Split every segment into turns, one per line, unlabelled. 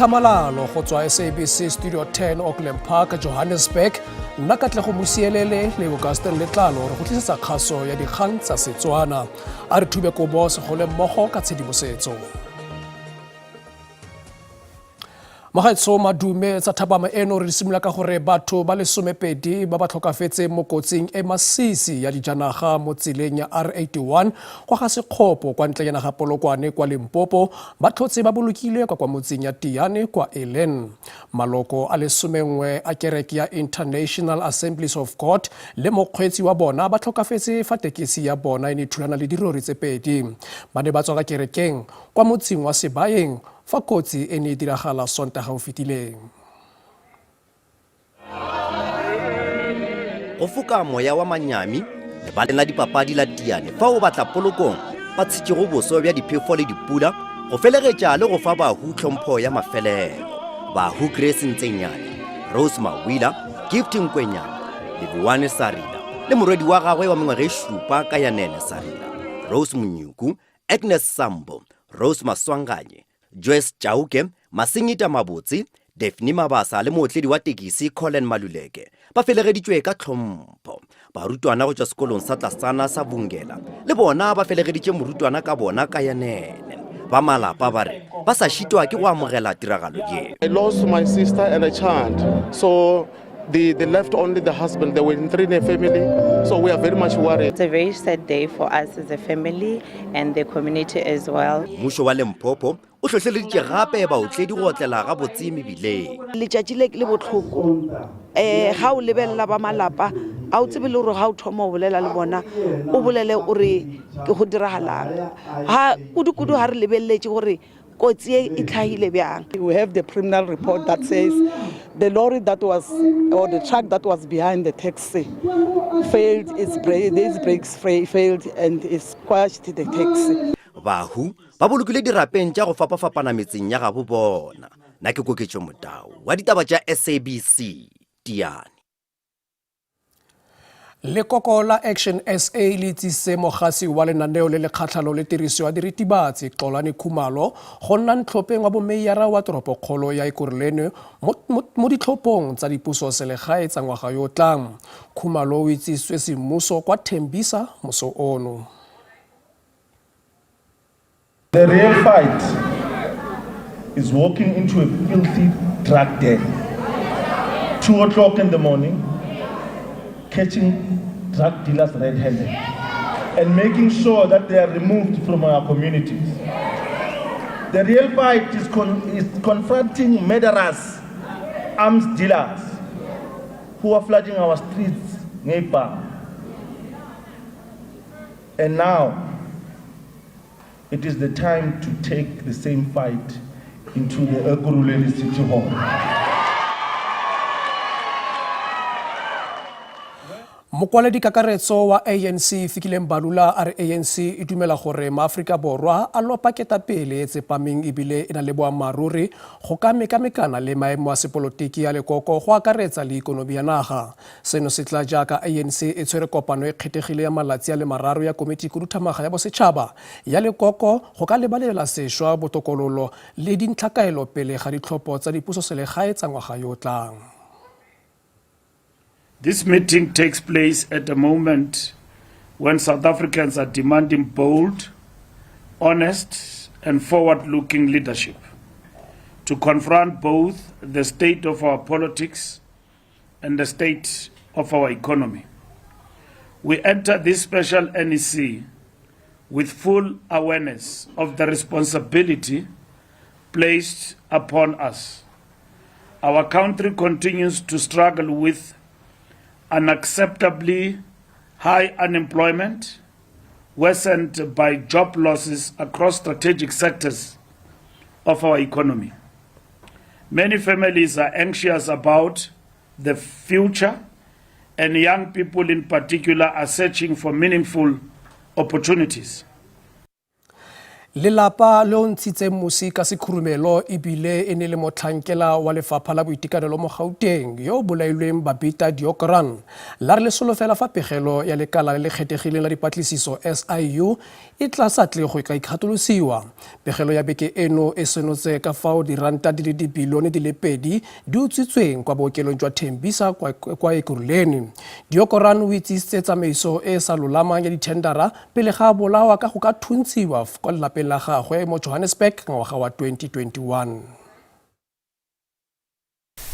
tlhamalalo go tswa SABC Studio 10 Auckland Park, Johannesburg. Nna Katlego Musielele le Augustin Letlalo re go tlisetsa kgaso ya dikgang tsa Setswana. A re thube kobo segole mmogo ka tshedimosetso. Magaetso madume tsa thapama eno re simolola ka gore batho ba le 12 ba ba tlhokafetse mo kotsing e masisi ya dijanaga mo tseleng ya R81 kwa ga Sekgopo kwa ntle ga Polokwane kwa Limpopo ba tlhotse ba bolokile kwa motseng ya Tiane kwa Elen. Maloko a le 11 a kereke ya International Assemblies of God le mokgweetsi wa bona ba tlhokafetse fa tekesi ya bona e thulana le dirori tse pedi. Ba ne ba tswa ka kerekeng kwa motseng wa Sebayeng fa kotsi e ne diragala Sontaga o fetileng.
Go foka moya wa manyami le ba lena dipapadi la Tiane fa o batla polokong ba tshitse go boso bya diphefo le dipula go felegetša le go fa bahu tlhompho ya mafelelo. Bahu Grace Ntsenyane, Rose Mawila, Gift Nkwenyana, Lebuane Sarila le morwedi wa gagwe wa mengwaga e 7 ka Yanene Sarila, Rose Munyuku, Agnes Sambo, Rose Maswanganye, Joyce Chauke, Masingita Mabotsi, Daphne Mabasa le mootledi wa tekisi Colin Maluleke ba felegeditswe ka tlhompho. Barutwana go tswa sekolong sa Tlasana sa Bungela le bona ba felegeditse morutwana ka bona ka Yanene. Ba malapa ba re ba sa shitwa ke go amogela tiragalo ye.
I lost my sister and a child, so they left only the husband. They were in 3 family, so we are very much worried.
It's a very sad day for us as a family and the community as well.
Mmusho wa Limpopo o tlhotlheleditse gape baotledi go otlela ga botsi mebileng.
Letšatši le botlhoko ga o lebelela ba malapa a o tsebe le gore ga o thoma o bolela le bona o bolele o re ke go diragalang ga kudu-kudu ga re lebeletse gore kotsi e e tlhagile bjang.
We have the criminal report that says the lorry that was, or the truck that was behind the taxi failed, these brakes failed and it squashed the taxi.
Bahu ba bolokile dirapeng tša go fapafapana metseng ya ga bo bona. Na ke Koketšo Motau wa ditaba tša SABC Tiane.
Lekoko la Action SA le itsise mogasi wa lenaneo le lekgatlhalo le tiriso ya diritibatsi Xolani Khumalo go nna ntlhopheng wa bomeiara wa toropokgolo ya Ekurhuleni mo ditlhophong tsa dipuso selegae tsa ngwaga yo tlang. Khumalo o itsiswe semmuso kwa Tembisa moso ono.
The real fight is walking into a filthy drug den. 2 o'clock in the morning, catching drug dealers red-handed and making sure that they are removed from our communities. The real fight is confronting murderers, arms dealers who are flooding our streets, neighbor. And now, it is the time to take the same fight into the Ekurhuleni City Hall.
Mokwaledi kakaretso wa ANC Fikile Mbalula a re ANC e dumela gore maAforika Borwa a lopa ketapele e tsepameng ebile e na le boammaruri go ka mekamekana le maemo a sepolotiki ya lekoko go akaretsa le ikonomi ya naga. Seno se tla jaaka ANC e tshwere kopano e kgethegile ya malatsi a le mararo ya komiti khuduthamaga ya bosetšhaba ya lekoko go ka lebalela sešwa botokololo le dintlhakaelo pele ga ditlhopho tsa dipuso selegae tsa ngwaga yo tlang.
This meeting takes place at a moment when South Africans are demanding bold, honest, and forward-looking leadership to confront both the state of our politics and the state of our economy. We enter this special NEC with full awareness of the responsibility placed upon us. Our country continues to struggle with unacceptably high unemployment, worsened by job losses across strategic sectors of our economy. Many families are anxious about the future, and young people in particular are searching for meaningful opportunities.
Lelapa le o ntshitseng mosi ka sekhurumelo ebile e ne le motlhankela wa lefapha la boitekanelo mo Gauteng yo bolailweng Babita Deokaran la re le solofela fa pegelo ya lekala le kgethegileng la dipatlisiso SIU e tla sa tle go ka ikgatolosiwa. Pegelo ya beke eno e senotse ka fao diranta di le dibilione di le 2 di utswitsweng kwa bookelong jwa Tembisa kwa Ekurhuleni. Deokaran o itsisitse tsamaiso e sa lolamang ya dithendara pele ga bolawa ka go ka thuntsiwa kwa lelapeng la gagwe mo Johannesburg ngwaga wa 2021.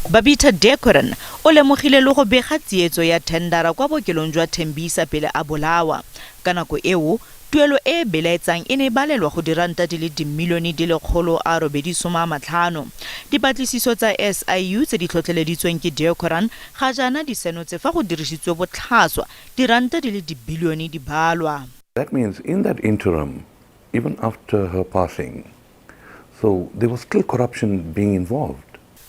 Babita Deokaran o lemogile le go bega tsietso ya thendara kwa bookelong jwa Tembisa pele a bolawa. Ka nako eo tuelo e belaetsang e ne balelwa go diranta di le dimilione di le 850. Dipatlisiso tsa SIU tse di tlhotlheleditsweng ke Deokaran ga jaana di senotse fa go dirisitswe botlhaswa diranta di le dibilione di balwa.
That means in that interim, even after her passing, so there was still corruption being involved.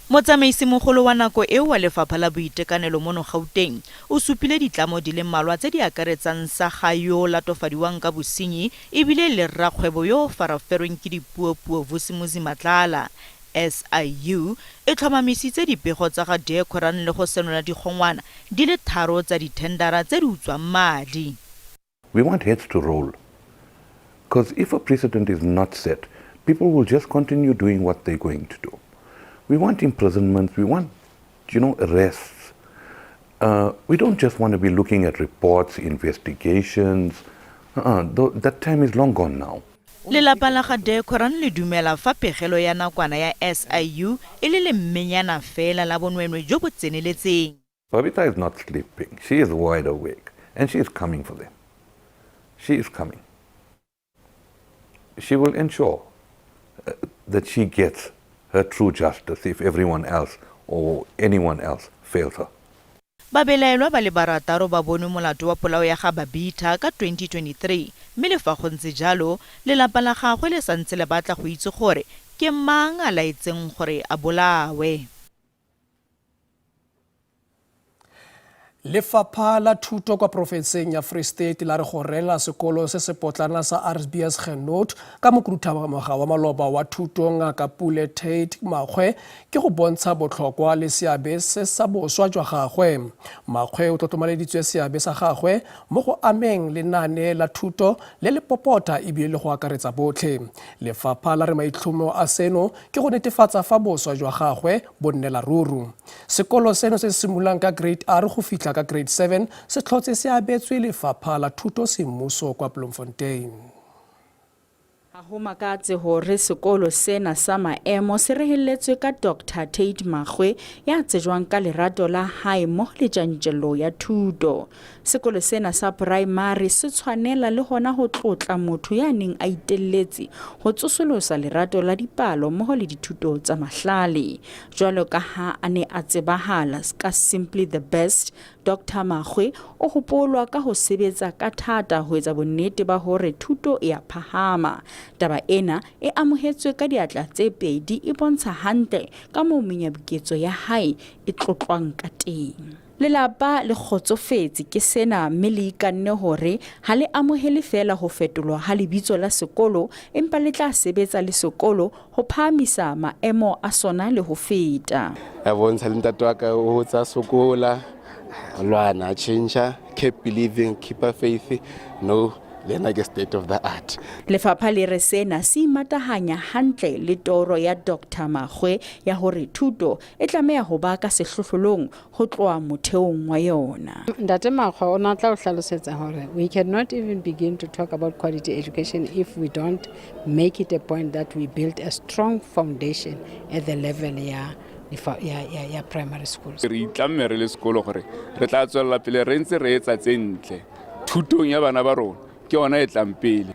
Motsamaisi mogolo wa nako eo wa lefapha la boitekanelo mono Gauteng o supile ditlamo di le mmalwa tse di akaretsang sa ga yo latofadiwang ka bosenyi ebile le rrakgwebo yo faraferweng ke dipuopuo Vusimuzi Matlala. SIU e tlhomamisitse dipego tsa ga Deokaran le go senola digongwana di le 3 tsa dithendara tse di utswang madi.
We want heads to roll, because if a precedent is not set, people will just continue doing what they're going to do. We want imprisonments, we want, arrests. We don't just want to be looking at reports, investigations. That time is long gone now.
Lelapa la ga Deokaran le dumela fa pegelo ya nakwana ya SIU e le lemmenyana fela la bonwenwe jo bo tseneletseng.
Babita is not sleeping. She is wide awake and she is coming for them. She is coming. She will ensure that she gets her true justice if everyone else or anyone else fails her.
Babelaelwa ba le barataro ba bone molato wa polao ya ga Babita ka 2023 mme le fa go ntse jalo lelapa la gagwe le santse le batla go itse gore ke mang a laetseng gore a bolawe.
Lefapha la thuto kwa profenseng ya Free State la re go rela sekolo se se potlana sa RSBS Genoot ka mokhuduthamaga wa maloba wa thuto Ngaka Pule Tate Makgwe ke go bontsha botlhokwa le seabe se sa boswa jwa gagwe. Makgwe o tlotlomaleditswe seabe sa gagwe mo go ameng lenaane la thuto le le popota ebile le go akaretsa botlhe. Lefapha la re maitlhomo a seno ke go netefatsa fa boswa jwa gagwe bo nnela ruru. Sekolo seno se simulang ka grade R go fitlha ka grade 7 se tlhotse se abetswe lefapha la thuto semmuso kwa Bloemfontein.
Ho makatse hore sekolo sena sa maemo se rehelletswe ka Dr. Tate Makgwe ya tsejwang ka lerato la hae mo le tjantjello ya thuto. Sekolo sena sa primary se tshwanela le hona ho tlotla motho ya neng a itelletse ho tsosolosa lerato la dipalo mo le dithuto tsa mahlale. Jwalo ka ha ane a tsebahala ka Simply the Best, Dr. Makgwe o hopolwa ka ho sebetsa ka thata ho etsa bonnete ba hore thuto e a phahama. Taba ena e amohetswe ka diatla tse 2 e bontsha hantle ka moo menyabuketso ya hae e tlotlwang ka teng. Lelapa le kgotsofetse ke sena mme le ikanne hore ha le amohele fela ho fetolwa ha lebitso la sekolo empa le tla sebetsa le sekolo ho phahamisa maemo a sona le ho feta.
I want to ntate wa ka o tsa sokola lwana change, keep believing, keep a faith, no then I get state of the art.
Lefapha le re sena se imatahanya hantle le toro ya Dr. Makgwe ya hore thuto e tlameha ho ba ka sehlohlolong ho tloa motheong wa yona.
Ntate Makgwe o na tla o hlalosetsa hore we cannot even begin to talk about quality education if we don't make it a point that we build a strong foundation at the level ya primary schools.
Re itlamme re le sekolo gore re tla tswella pele re ntse re etsa tsentle thutong ya bana ba rona.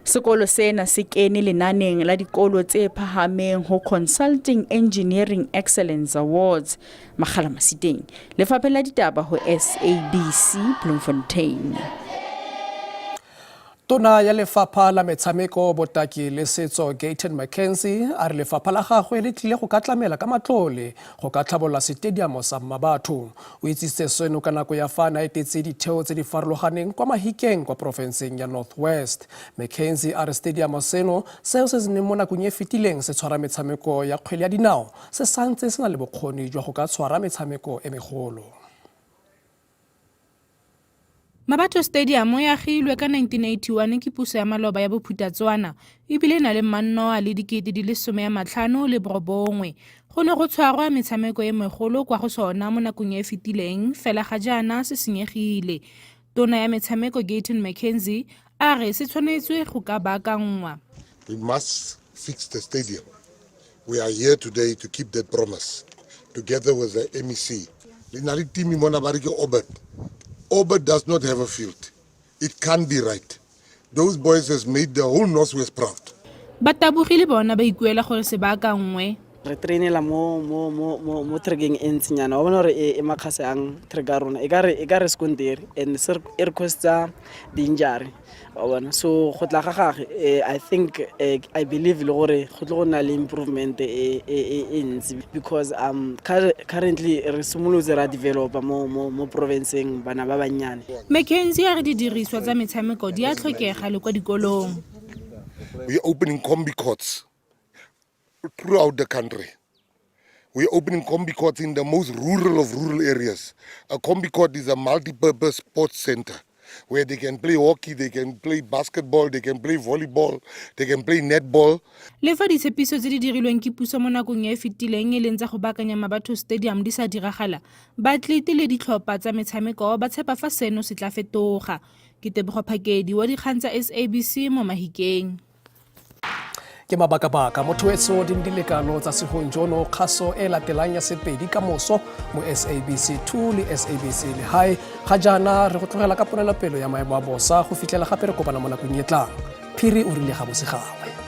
Sekolo sena se kene lenaneng la dikolo tse phahameng ho Consulting Engineering Excellence Awards. Makgala Masiteng, Lefapha la Ditaba ho SABC Bloemfontein.
Tona ya lefapha la metshameko botaki le setso Gayton McKenzie a re lefapha la gagwe le tlile go ka tlamela ka matlole go ka tlhabolla stadium sa Mmabatho. O itsitse seno ka nako ya fa na etetse ditheo tse di farologaneng kwa Mahikeng kwa profenseng ya Northwest. McKenzie a re stadium seno seo se neng mo nakong e fetileng se tshwara metshameko ya kgwele ya dinao se santse se na le bokgoni jwa go ka tshwara metshameko e megolo.
Mmabatho Stadium ya agilwe ka 1981 ke puso ya maloba ya Bophuthatswana ebile na le manno a le dikete di le 19. Go ne go tshwarwa metshameko e megolo kwa go sona mo nakong e fetileng fela ga jaana se senyegile. Tona ya metshameko Gayton McKenzie a re se tshwanetswe go ka baakangwa.
We must fix the stadium. We are here today to keep that promise together with the MEC. Linali timi mona ba re ke Obert. Obert does not have a field. It can't be right. Those boys has made the whole Northwest proud.
Batabogile bona ba ikuela gore se baakangwe.
Re trainela mo trekking e ntsinyana wa bona re e makgase ang treka rona e ka re sekondari and e requesta di-injury wa bona so go tla ga gage I think I believe le gore go tlo go na le improvement e ntsi because currently re simolotse ra developa mo provinceng bana ba banyane.
McKenzie a re di diriswa tsa metshameko di a tlhokega le kwa dikolong.
We are opening combi courts throughout the country. We are opening combi courts in the most rural of rural areas. A combi court is a multi-purpose sports center where they can play hockey, they can play basketball, they can play volleyball, they can play netball.
Le fa ditshepiso tse di dirilweng ke puso mo nakong e fetileng e leng tsa go baakanya Mmabatho Stadium di sa diragala, baatlete le ditlhopha tsa metshameko ba tshepa fa seno se tla fetoga. Ke Tebogo Phakedi wa dikgang tsa SABC mo Mahikeng.
Ke mabaka-baka motho wetso di dilekano tsa segonjono kgaso e latelang ya sepedi ka moso mo SABC 2 le SABC le hae ga jaana re go tlogela ka ponelopelo ya maemo a bosa go fitlhela gape re kopana mo nakong e tlang. Phiri o rile ga bosegagwe.